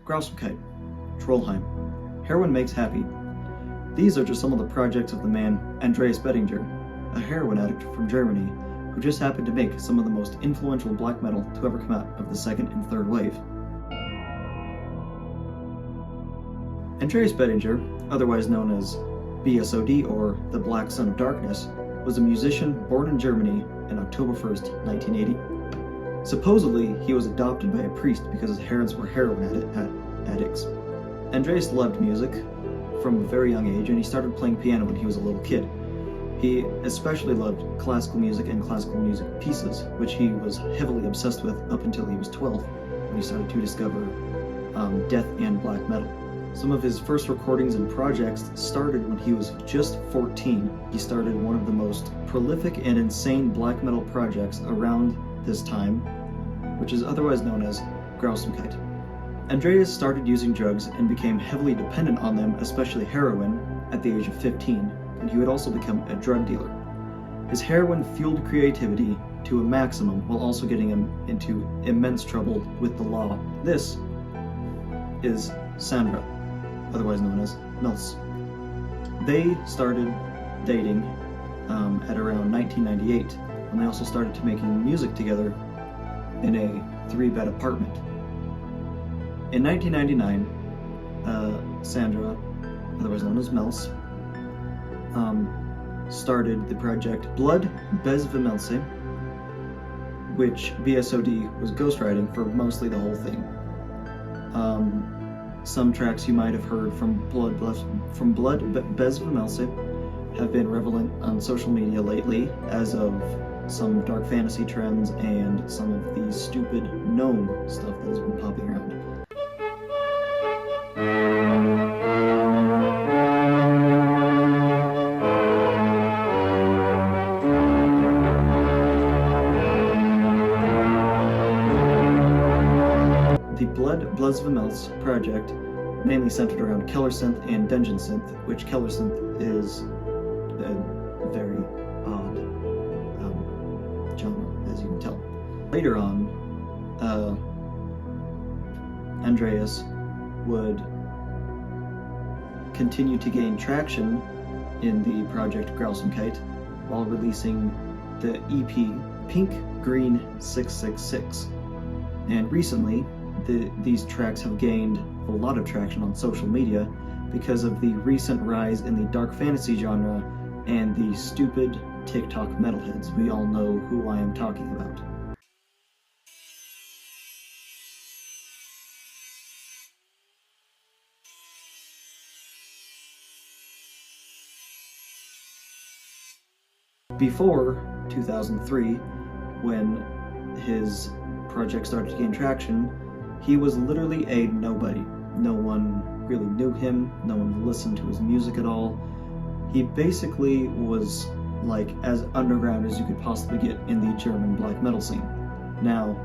Grausamkeit, Trollheim, Heroin Makes Happy. These are just some of the projects of the man Andreas Bettinger, a heroin addict from Germany who just happened to make some of the most influential black metal to ever come out of the second and third wave. Andreas Bettinger, otherwise known as BSoD or the Black Son of Darkness, was a musician born in Germany on October 1st, 1980. Supposedly, he was adopted by a priest because his parents were heroin addicts. Andreas loved music from a very young age, and he started playing piano when he was a little kid. He especially loved classical music and classical music pieces, which he was heavily obsessed with up until he was 12, when he started to discover death and black metal. Some of his first recordings and projects started when he was just 14. He started one of the most prolific and insane black metal projects around this time, which is otherwise known as Grausamkeit. Andreas started using drugs and became heavily dependent on them, especially heroin, at the age of 15, and he would also become a drug dealer. His heroin fueled creativity to a maximum while also getting him into immense trouble with the law. This is Sandra, otherwise known as Mills. They started dating at around 1998, and they also started to making music together in a 3-bed apartment. In 1999, Sandra, otherwise known as Mills, started the project Blood Bez Vimelse, which BSoD was ghostwriting for mostly the whole thing. Some tracks you might have heard from Blood Bez Vimelse have been relevant on social media lately, as of some dark fantasy trends and some of the stupid gnome stuff that has been popping around. The Blood Blesvimels project mainly centered around Keller Synth and Dungeon Synth, which Keller Synth is a very odd genre, as you can tell. Later on, Andreas would continue to gain traction in the project Grausamkeit while releasing the EP Pink Green 666. And recently, these tracks have gained a lot of traction on social media because of the recent rise in the dark fantasy genre and the stupid TikTok metalheads. We all know who I am talking about. Before 2003, when his project started to gain traction, he was literally a nobody. No one really knew him, no one listened to his music at all. He basically was like as underground as you could possibly get in the German black metal scene. Now,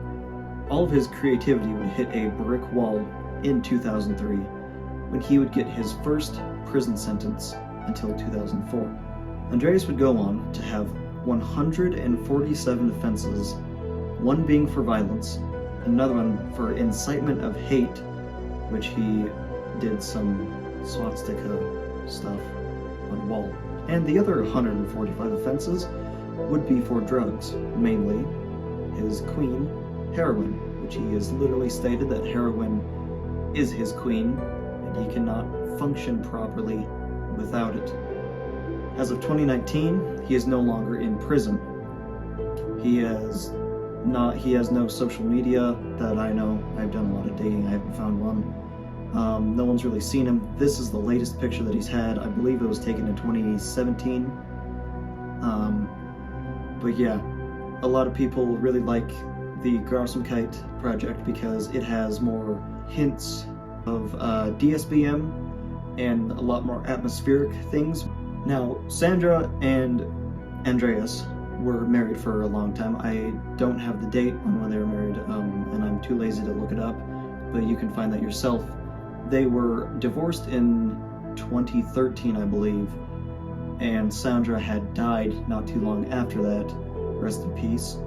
all of his creativity would hit a brick wall in 2003 when he would get his first prison sentence until 2004. Andreas would go on to have 147 offenses, one being for violence, another one for incitement of hate, which he did some swastika stuff on a wall. And the other 145 offenses would be for drugs, mainly his queen, heroin, which he has literally stated that heroin is his queen, and he cannot function properly without it. As of 2019, he is no longer in prison. He has no social media that I know. I've done a lot of digging, I haven't found one. No one's really seen him. This is the latest picture that he's had. I believe it was taken in 2017. But yeah, a lot of people really like the Grausamkeit project because it has more hints of DSBM and a lot more atmospheric things. Now, Sandra and Andreas were married for a long time. I don't have the date on when they were married, and I'm too lazy to look it up, but you can find that yourself. They were divorced in 2013, I believe, and Sandra had died not too long after that. Rest in peace.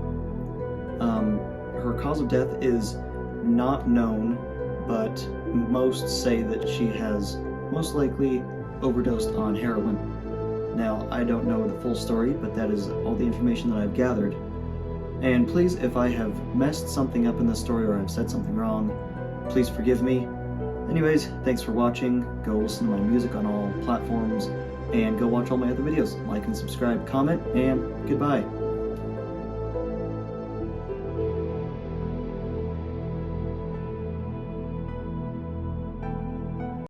Her cause of death is not known, but most say that she has most likely overdosed on heroin. Now, I don't know the full story, but that is all the information that I've gathered. And please, if I have messed something up in this story or I've said something wrong, please forgive me. Anyways, thanks for watching. Go listen to my music on all platforms, and go watch all my other videos. Like and subscribe, comment, and goodbye.